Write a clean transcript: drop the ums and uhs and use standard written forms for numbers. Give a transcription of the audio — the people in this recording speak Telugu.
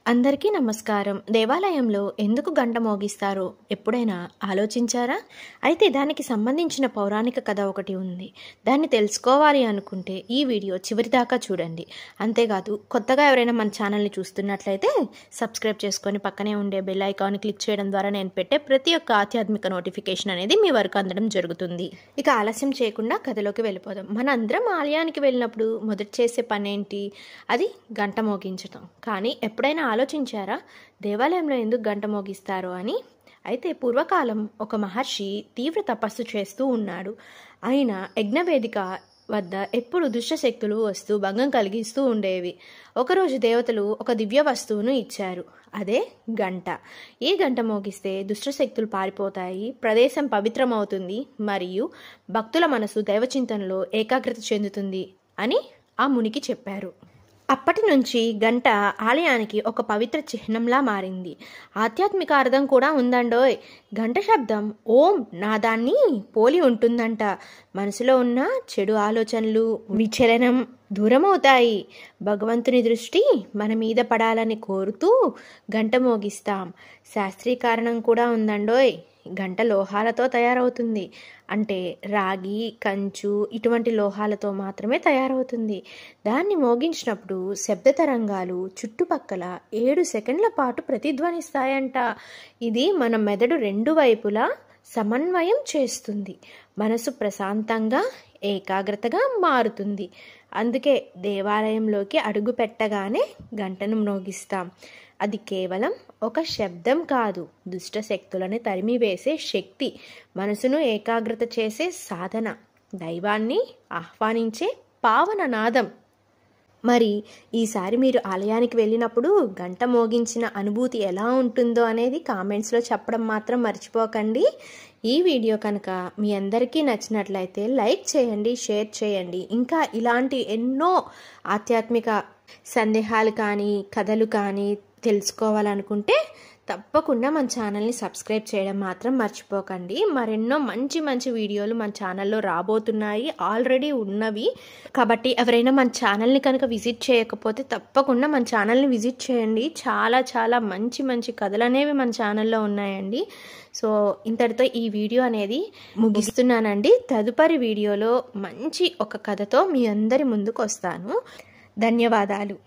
అందరికీ నమస్కారం. దేవాలయంలో ఎందుకు గంట మోగిస్తారో ఎప్పుడైనా ఆలోచించారా? అయితే దానికి సంబంధించిన పౌరాణిక కథ ఒకటి ఉంది. దాన్ని తెలుసుకోవాలి అనుకుంటే ఈ వీడియో చివరిదాకా చూడండి. అంతేకాదు కొత్తగా ఎవరైనా మన ఛానల్ని చూస్తున్నట్లయితే సబ్స్క్రైబ్ చేసుకొని పక్కనే ఉండే బెల్ ఐకాన్ని క్లిక్ చేయడం ద్వారా నేను పెట్టే ప్రతి ఒక్క ఆధ్యాత్మిక నోటిఫికేషన్ అనేది మీ వరకు అందడం జరుగుతుంది. ఇక ఆలస్యం చేయకుండా కథలోకి వెళ్ళిపోదాం. మనందరం ఆలయానికి వెళ్ళినప్పుడు మొదట చేసే పని ఏంటి? అది గంట మోగించటం. కానీ ఎప్పుడైనా ఆలోచించారా దేవాలయంలో ఎందుకు గంట మోగిస్తారు అని? అయితే పూర్వకాలం ఒక మహర్షి తీవ్ర తపస్సు చేస్తూ ఉన్నాడు. ఆయన యజ్ఞవేదిక వద్ద ఎప్పుడు దుష్టశక్తులు వస్తూ భంగం కలిగిస్తూ ఉండేవి. ఒకరోజు దేవతలు ఒక దివ్య వస్తువును ఇచ్చారు. అదే గంట. ఈ గంట మోగిస్తే దుష్టశక్తులు పారిపోతాయి, ప్రదేశం పవిత్రమవుతుంది, మరియు భక్తుల మనసు దైవచింతనలో ఏకాగ్రత చెందుతుంది అని ఆ మునికి చెప్పారు. అప్పటి నుంచి గంట ఆలయానికి ఒక పవిత్ర చిహ్నంలా మారింది. ఆధ్యాత్మిక అర్థం కూడా ఉందండోయ్. గంట శబ్దం ఓం నాదాన్ని పోలి ఉంటుందంట. మనసులో ఉన్న చెడు ఆలోచనలు, విచలనం దూరమవుతాయి. భగవంతుని దృష్టి మన మీద పడాలని కోరుతూ గంట మోగిస్తాం. శాస్త్రీయ కారణం కూడా ఉందండోయ్. గంట లోహాలతో తయారవుతుంది. అంటే రాగి, కంచు ఇటువంటి లోహాలతో మాత్రమే తయారవుతుంది. దాన్ని మోగించినప్పుడు శబ్ద తరంగాలు చుట్టుపక్కల 7 సెకండ్ల పాటు ప్రతిధ్వనిస్తాయంట. ఇది మన మెదడు 2 వైపులా సమన్వయం చేస్తుంది. మనసు ప్రశాంతంగా ఏకాగ్రతగా మారుతుంది. అందుకే దేవాలయంలోకి అడుగు పెట్టగానే గంటను మ్రోగిస్తాం. అది కేవలం ఒక శబ్దం కాదు, దుష్ట శక్తులను తరిమివేసే శక్తి, మనసును ఏకాగ్రత చేసే సాధన, దైవాన్ని ఆహ్వానించే పావన నాదం. మరి ఈసారి మీరు ఆలయానికి వెళ్ళినప్పుడు గంట మోగించిన అనుభూతి ఎలా ఉంటుందో అనేది కామెంట్స్లో చెప్పడం మాత్రం మర్చిపోకండి. ఈ వీడియో కనుక మీ అందరికీ నచ్చినట్లయితే లైక్ చేయండి, షేర్ చేయండి. ఇంకా ఇలాంటి ఎన్నో ఆధ్యాత్మిక సందేహాలు కానీ కథలు కానీ తెలుసుకోవాలనుకుంటే తప్పకుండా మన ఛానల్ని సబ్స్క్రైబ్ చేయడం మాత్రం మర్చిపోకండి. మరెన్నో మంచి మంచి వీడియోలు మన ఛానల్లో రాబోతున్నాయి, ఆల్రెడీ ఉన్నవి. కాబట్టి ఎవరైనా మన ఛానల్ని కనుక విజిట్ చేయకపోతే తప్పకుండా మన ఛానల్ని విజిట్ చేయండి. చాలా చాలా మంచి మంచి కథలు అనేవి మన ఛానల్లో ఉన్నాయండి. సో ఇంతటితో ఈ వీడియో అనేది ముగిస్తున్నానండి. తదుపరి వీడియోలో మంచి ఒక కథతో మీ అందరి ముందుకు వస్తాను. ధన్యవాదాలు.